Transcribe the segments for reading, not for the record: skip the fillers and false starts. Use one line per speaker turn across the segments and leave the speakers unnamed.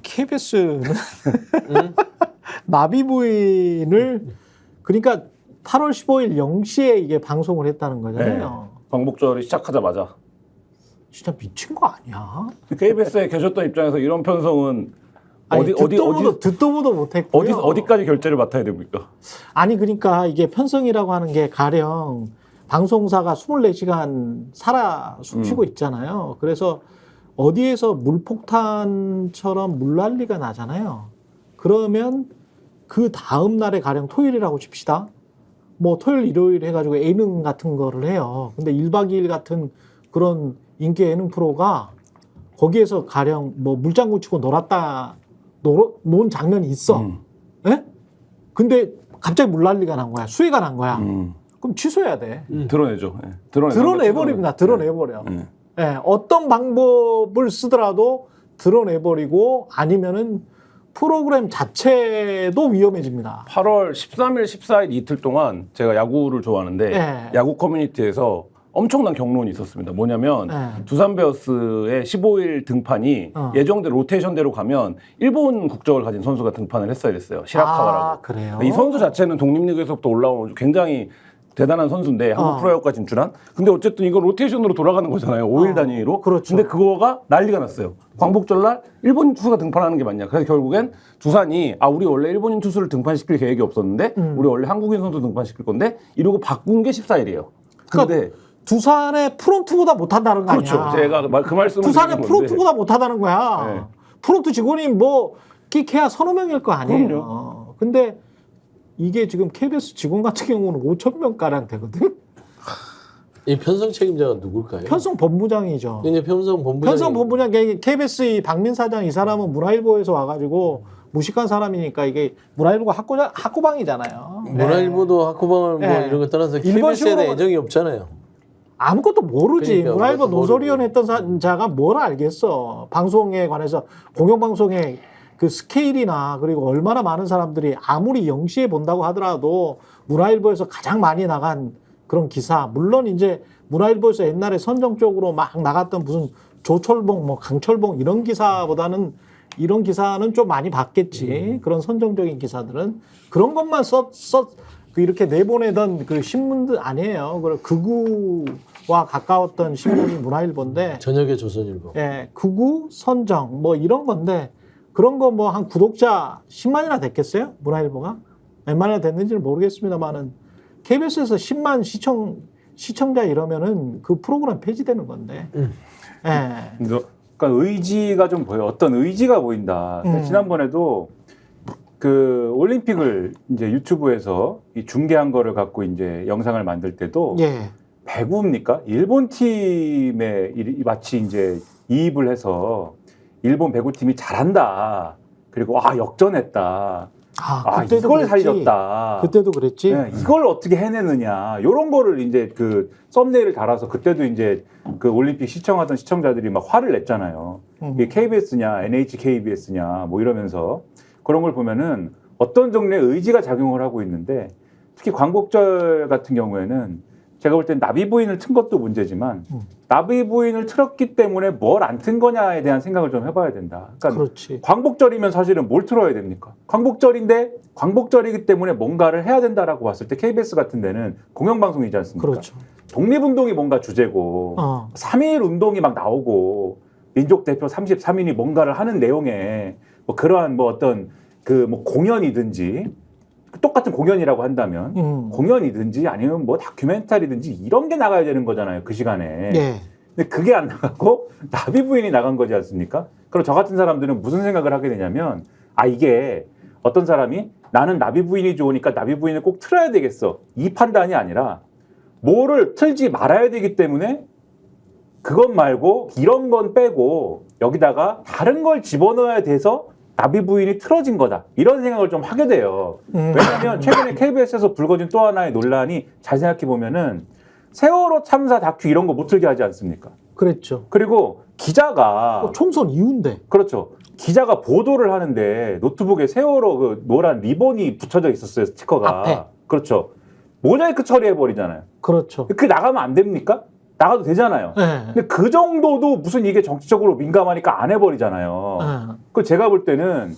KBS는 나비 부인을 그러니까 8월 15일 0시에 이게 방송을 했다는 거잖아요.
네. 광복절이 시작하자마자.
진짜 미친 거 아니야?
KBS에 계셨던 입장에서 이런 편성은
아니, 듣도 보도 못했고요.
어디까지 결제를 맡아야 됩니까?
아니 그러니까 이게 편성이라고 하는 게 가령 방송사가 24시간 살아 숨쉬고 있잖아요. 그래서 어디에서 물폭탄처럼 물난리가 나잖아요. 그러면 그 다음 날에 가령 토요일이라고 칩시다. 뭐 토요일, 일요일 해가지고 예능 같은 거를 해요. 근데 1박 2일 같은 그런 인기 예능 프로가 거기에서 가령 뭐 물장구 치고 논 장면이 있어. 예? 근데 갑자기 물난리가 난 거야. 수해가 난 거야. 그럼 취소해야 돼.
드러내죠. 네.
드러내버립니다. 드러내버려. 예, 어떤 방법을 쓰더라도 드러내버리고 아니면은 프로그램 자체도 위험해집니다.
8월 13일, 14일 이틀 동안 제가 야구를 좋아하는데
네.
야구 커뮤니티에서 엄청난 경론이 있었습니다. 뭐냐면
네.
두산 베어스의 15일 등판이 예정대로 로테이션대로 가면 일본 국적을 가진 선수가 등판을 했어야 됐어요. 시라카와라고.
아, 그래요?
이 선수 자체는 독립리그에서부터 올라온 굉장히 대단한 선수인데 한국 프로야구가 진출한. 근데 어쨌든 이거 로테이션으로 돌아가는 거잖아요. 5일 단위로.
그렇죠.
근데 그거가 난리가 났어요. 광복절날 일본인 투수가 등판하는 게 맞냐. 그래서 결국엔 두산이 우리 원래 일본인 투수를 등판시킬 계획이 없었는데 우리 원래 한국인 선수 등판시킬 건데 이러고 바꾼 게 14일이에요. 근데
그러니까 두산의 프론트보다 못한다는 거
그렇죠.
아니야?
제가 그 말씀을
두산의 프론트보다 못하다는 거야.
네.
프론트 직원이 뭐 끼케야 서너 명일 거 아니에요.
그럼요.
근데 이게 지금 KBS 직원 같은 경우는 5,000명가량 되거든?
이 편성 책임자가 누굴까요?
편성 본부장이죠.
이제 편성
본부장, KBS 이 박민 사장 이 사람은 문화일보에서 와가지고 무식한 사람이니까 이게 문화일보가 학고방이잖아요.
문화일보도 학고방을 뭐
네.
이런 거 떠나서
일본
KBS에 대한
식으로
애정이 없잖아요.
아무것도 모르지.
그러니까
문화일보
아무것도
논설위원 했던 자가 뭘 알겠어. 방송에 관해서 공영방송의 그 스케일이나 그리고 얼마나 많은 사람들이 아무리 0시에 본다고 하더라도 문화일보에서 가장 많이 나간 그런 기사. 물론 이제 문화일보에서 옛날에 선정적으로 막 나갔던 무슨 조철봉, 뭐 강철봉 이런 기사보다는 이런 기사는 좀 많이 봤겠지. 그런 선정적인 기사들은 그런 것만 이렇게 내보내던 그 신문들 아니에요. 극우와 가까웠던 신문이 문화일보인데.
저녁에 조선일보.
예, 극우 선정 뭐 이런 건데 그런 거 뭐 한 구독자 10만이나 됐겠어요? 문화일보가 몇 만이나 됐는지는 모르겠습니다만은 KBS에서 10만 시청자 이러면은 그 프로그램 폐지되는 건데. 예.
그러니까 의지가 좀 보여. 어떤 의지가 보인다. 지난번에도 그 올림픽을 이제 유튜브에서 이 중계한 거를 갖고 이제 영상을 만들 때도
예.
배구입니까? 일본 팀에 마치 이제 이입을 해서 일본 배구팀이 잘한다. 그리고 역전했다.
그때도
이걸
그랬지.
살렸다.
그때도 그랬지.
네, 이걸 어떻게 해내느냐. 이런 거를 이제 그 썸네일을 달아서 그때도 이제 그 올림픽 시청하던 시청자들이 막 화를 냈잖아요. 이게 KBS냐, NHKBS냐, 뭐 이러면서 그런 걸 보면은 어떤 종류의 의지가 작용을 하고 있는데 특히 광복절 같은 경우에는 제가 볼 땐 나비 부인을 튼 것도 문제지만 나비 부인을 틀었기 때문에 뭘 안 튼 거냐에 대한 생각을 좀 해봐야 된다. 그러니까
그렇지.
광복절이면 사실은 뭘 틀어야 됩니까? 광복절인데 광복절이기 때문에 뭔가를 해야 된다라고 봤을 때 KBS 같은 데는 공영방송이지 않습니까?
그렇죠.
독립운동이 뭔가 주제고 3.1 운동이 막 나오고 민족대표 33인이 뭔가를 하는 내용에 뭐 그러한 뭐 어떤 그 뭐 공연이든지 똑같은 공연이라고 한다면 공연이든지 아니면 뭐 다큐멘터리든지 이런 게 나가야 되는 거잖아요. 그 시간에.
예.
근데 그게 안 나가고 나비 부인이 나간 거지 않습니까? 그럼 저 같은 사람들은 무슨 생각을 하게 되냐면 이게 어떤 사람이 나는 나비 부인이 좋으니까 나비 부인을 꼭 틀어야 되겠어. 이 판단이 아니라 뭐를 틀지 말아야 되기 때문에 그것 말고 이런 건 빼고 여기다가 다른 걸 집어넣어야 돼서 나비 부인이 틀어진 거다. 이런 생각을 좀 하게 돼요. 왜냐하면 최근에 KBS에서 불거진 또 하나의 논란이 잘 생각해 보면은 세월호 참사 다큐 이런 거 못 틀게 하지 않습니까?
그랬죠.
그리고 기자가
총선 이후인데.
그렇죠. 기자가 보도를 하는데 노트북에 세월호 그 노란 리본이 붙여져 있었어요. 스티커가.
앞에.
그렇죠. 모자이크 처리해 버리잖아요.
그렇죠.
그게 나가면 안 됩니까? 나가도 되잖아요.
네.
근데 그 정도도 무슨 이게 정치적으로 민감하니까 안 해버리잖아요.
네.
그 제가 볼 때는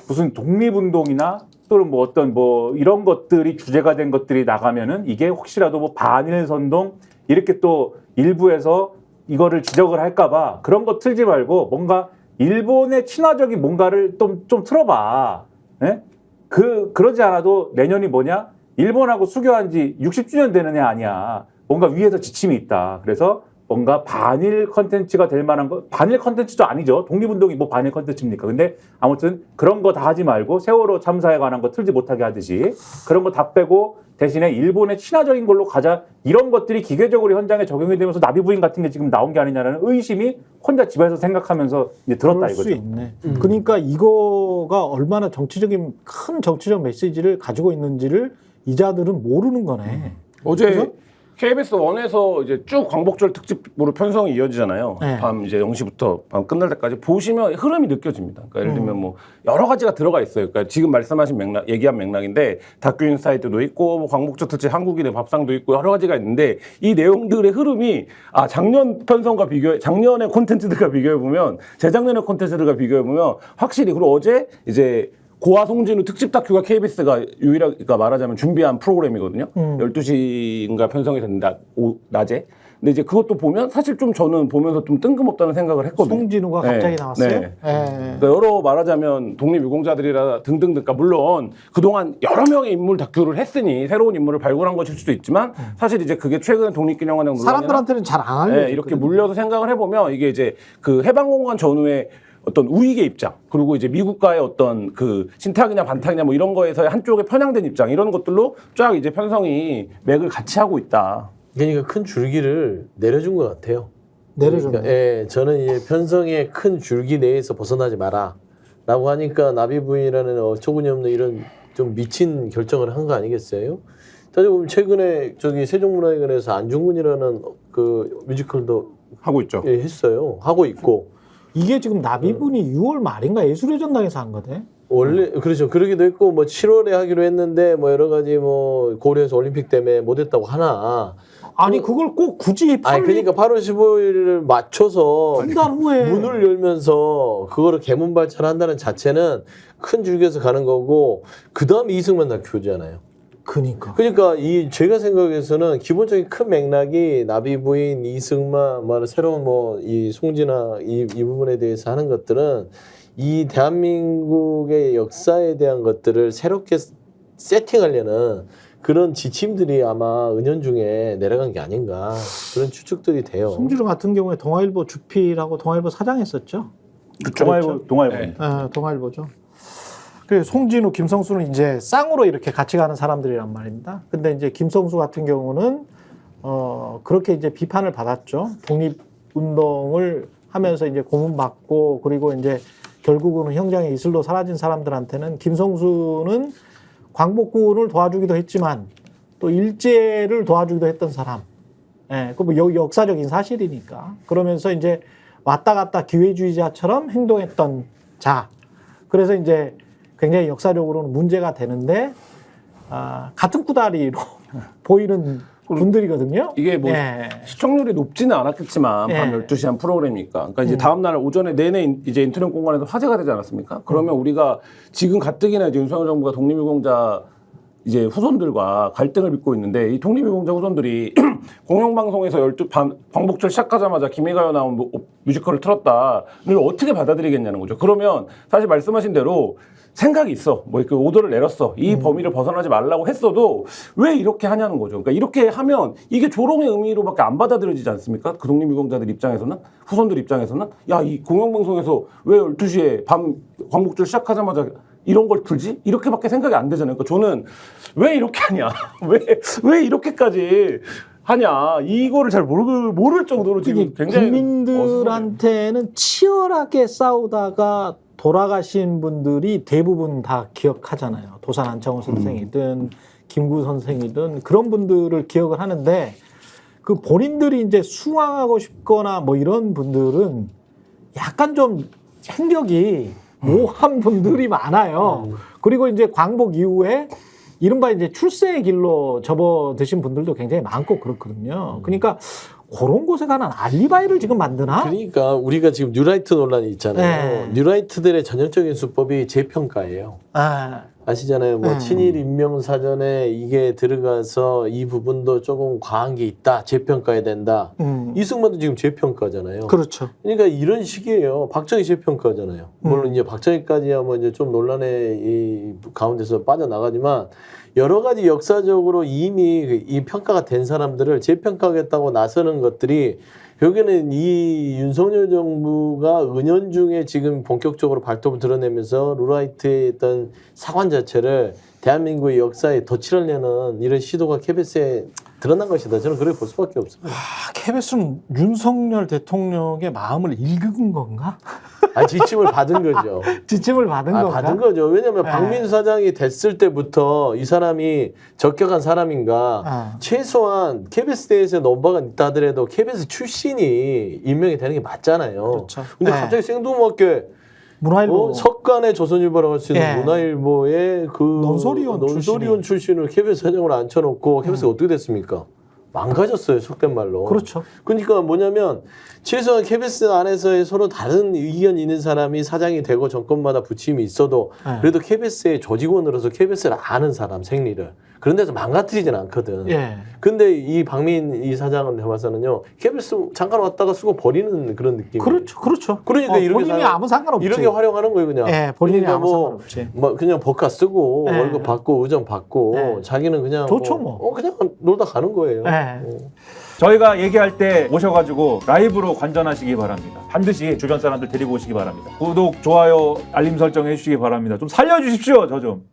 무슨 독립운동이나 또는 뭐 어떤 뭐 이런 것들이 주제가 된 것들이 나가면은 이게 혹시라도 뭐 반일 선동 이렇게 또 일부에서 이거를 지적을 할까봐 그런 거 틀지 말고 뭔가 일본의 친화적인 뭔가를 좀 틀어봐. 예? 그러지 않아도 내년이 뭐냐? 일본하고 수교한 지 60주년 되는 해 아니야. 뭔가 위에서 지침이 있다. 그래서 뭔가 반일 컨텐츠가 될 만한 거, 반일 컨텐츠도 아니죠. 독립운동이 뭐 반일 컨텐츠입니까? 근데 아무튼 그런 거 다 하지 말고 세월호 참사에 관한 거 틀지 못하게 하듯이 그런 거 다 빼고 대신에 일본의 친화적인 걸로 가자. 이런 것들이 기계적으로 현장에 적용이 되면서 나비 부인 같은 게 지금 나온 게 아니냐는 의심이 혼자 집에서 생각하면서 이제 들었다
그럴 수
이거죠.
있네. 그러니까 이거가 얼마나 큰 정치적 메시지를 가지고 있는지를 이자들은 모르는 거네.
어제
그래서?
KBS 1에서 이제 쭉 광복절 특집으로 편성이 이어지잖아요.
네.
밤 이제 0시부터 밤 끝날 때까지 보시면 흐름이 느껴집니다. 그러니까 예를 들면 뭐 여러 가지가 들어가 있어요. 그러니까 지금 말씀하신 맥락, 얘기한 맥락인데 다큐 인사이트도 있고 뭐 광복절 특집 한국인의 밥상도 있고 여러 가지가 있는데 이 내용들의 흐름이 작년 편성과 작년의 콘텐츠들과 비교해 보면 재작년의 콘텐츠들과 비교해 보면 확실히 그리고 어제 이제 고아 송진우 특집 다큐가 KBS가 유일하게 그러니까 말하자면 준비한 프로그램이거든요. 12시인가 편성이 됐는데 낮에. 근데 이제 그것도 보면 사실 좀 저는 보면서 좀 뜬금없다는 생각을 했거든요.
송진우가 갑자기 나왔어요?
네. 그러니까 여러 말하자면 독립유공자들이라 등등등, 그러니까 물론 그동안 여러 명의 인물 다큐를 했으니 새로운 인물을 발굴한 것일 수도 있지만 사실 이제 그게 최근 독립기념관의
사람들한테는 잘 안 알려져.
이렇게 물려서 생각을 해보면 이게 이제 그 해방공간 전후에 어떤 우익의 입장 그리고 이제 미국과의 어떤 그 신탁이냐 반탁이냐 뭐 이런 거에서 한쪽에 편향된 입장 이런 것들로 쫙 이제 편성이 맥을 같이 하고 있다.
그러니까 큰 줄기를 내려준 것 같아요.
내려줬네.
그러니까, 예, 저는 이제 편성의 큰 줄기 내에서 벗어나지 마라라고 하니까 나비 부인이라는 어처구니없는 이런 좀 미친 결정을 한 거 아니겠어요? 따져보면 최근에 저기 세종문화회관에서 안중근이라는 그 뮤지컬도
하고 있죠.
예, 했어요. 하고 있고.
이게 지금 나비분이 6월 말인가 예술의 전당에서 한 거대.
원래 그렇죠. 그러기도 했고 뭐 7월에 하기로 했는데 뭐 여러 가지 뭐 고려해서 올림픽 때문에 못 했다고 하나.
아니 그걸 꼭 굳이
아니 그러니까 8월 15일을 맞춰서
한 달 후에
문을 열면서 그거를 개문 발전한다는 자체는 큰 줄기에서 가는 거고 그다음 이승만 다큐잖아요. 그러니까 이 제가 생각해서는 기본적인 큰 맥락이 나비 부인, 이승만, 뭐 새로운 뭐 이 송진아 이 부분에 대해서 하는 것들은 이 대한민국의 역사에 대한 것들을 새롭게 세팅하려는 그런 지침들이 아마 은연중에 내려간 게 아닌가 그런 추측들이 돼요.
송진우 같은 경우에 동아일보 주필하고 동아일보 사장했었죠.
동아일보.
네.
동아일보죠. 그 송진우, 김성수는 이제 쌍으로 이렇게 같이 가는 사람들이란 말입니다. 근데 이제 김성수 같은 경우는 그렇게 이제 비판을 받았죠. 독립운동을 하면서 이제 고문받고 그리고 이제 결국은 현장의 이슬로 사라진 사람들한테는 김성수는 광복군을 도와주기도 했지만 또 일제를 도와주기도 했던 사람. 예, 그 뭐 역사적인 사실이니까. 그러면서 이제 왔다 갔다 기회주의자처럼 행동했던 자. 그래서 이제 굉장히 역사적으로는 문제가 되는데 같은 구다리로 보이는 분들이거든요.
이게 뭐
예.
시청률이 높지는 않았겠지만 밤
예.
12시 한 프로그램이니까. 그러니까 이제 다음 날 오전에 내내 이제 인터넷 공간에서 화제가 되지 않았습니까? 그러면 우리가 지금 가뜩이나 이제 윤석열 정부가 독립유공자 이제 후손들과 갈등을 빚고 있는데 이 독립유공자 후손들이 공영방송에서 광복절 시작하자마자 김혜가요 나온 뮤지컬을 틀었다를 어떻게 받아들이겠냐는 거죠. 그러면 사실 말씀하신 대로 생각이 있어. 뭐 이렇게 오더를 내렸어. 이 범위를 벗어나지 말라고 했어도 왜 이렇게 하냐는 거죠. 그러니까 이렇게 하면 이게 조롱의 의미로밖에 안 받아들여지지 않습니까? 그 독립유공자들 입장에서는, 후손들 입장에서는 야, 이 공영방송에서 왜 12시에 밤 광복절 시작하자마자 이런 걸 틀지? 이렇게밖에 생각이 안 되잖아요. 그러니까 저는 왜 이렇게 하냐? 왜 이렇게까지 하냐? 이거를 잘 모를 정도로 지금 굉장히
국민들한테는 치열하게 싸우다가 돌아가신 분들이 대부분 다 기억하잖아요. 도산 안창호 선생이든 김구 선생이든 그런 분들을 기억을 하는데 그 본인들이 이제 숭앙하고 싶거나 뭐 이런 분들은 약간 좀 행적이 모호한 분들이 많아요. 그리고 이제 광복 이후에 이른바 이제 출세의 길로 접어드신 분들도 굉장히 많고 그렇거든요. 그러니까 그런 곳에 가는 알리바이를 지금 만드나?
그러니까 우리가 지금 뉴라이트 논란이 있잖아요.
네.
뉴라이트들의 전형적인 수법이 재평가예요.
아,
아시잖아요. 뭐 친일 임명 사전에 이게 들어가서 이 부분도 조금 과한 게 있다. 재평가해야 된다. 이승만도 지금 재평가잖아요.
그렇죠.
그러니까 이런 식이에요. 박정희 재평가잖아요. 물론 이제 박정희까지야 뭐 이제 좀 논란의 이 가운데서 빠져나가지만 여러 가지 역사적으로 이미 이 평가가 된 사람들을 재평가하겠다고 나서는 것들이 결국에는 이 윤석열 정부가 은연중에 지금 본격적으로 발톱을 드러내면서 루라이트의 어떤 사관 자체를 대한민국의 역사에 덧칠하려는 이런 시도가 KBS에 드러난 것이다. 저는 그렇게 볼 수밖에 없습니다.
KBS는 윤석열 대통령의 마음을 읽은 건가?
지침을 받은 거죠.
지침을 받은 건가?
받은 거죠. 왜냐하면
네.
박민수 사장이 됐을 때부터 이 사람이 적격한 사람인가 최소한 KBS 내에서 넘버가 있다 하더라도 KBS 출신이 임명이 되는 게 맞잖아요.
그렇죠.
근데
네.
갑자기 생뚱맞게
문화일보
석간의 조선일보라고 할 수 있는
예.
문화일보의 그
논소리원
출신을 KBS 사장으로 앉혀놓고 KBS가 어떻게 됐습니까? 망가졌어요, 속된 말로.
그렇죠.
그러니까 뭐냐면 최소한 KBS 안에서의 서로 다른 의견이 있는 사람이 사장이 되고 정권마다 부침이 있어도
네.
그래도 KBS의 조직원으로서 KBS를 아는 사람 생리를 그런 데서 망가뜨리진 않거든.
예.
근데 이 박민 이 사장은 해봐서는요 KBS 잠깐 왔다가 쓰고 버리는 그런 느낌.
그렇죠. 그렇죠.
그러니까 이렇게
본인이 아무 상관없지.
이렇게 활용하는 거예요 그냥.
예, 본인이
그러니까
아무 상관없지.
뭐 그냥 법카 쓰고
예.
월급 받고 의전 받고
예.
자기는 그냥
좋죠, 뭐.
그냥 놀다 가는 거예요.
예.
저희가 얘기할 때 오셔가지고 라이브로 관전하시기 바랍니다. 반드시 주변 사람들 데리고 오시기 바랍니다. 구독, 좋아요, 알림 설정 해주시기 바랍니다. 좀 살려주십시오, 저 좀.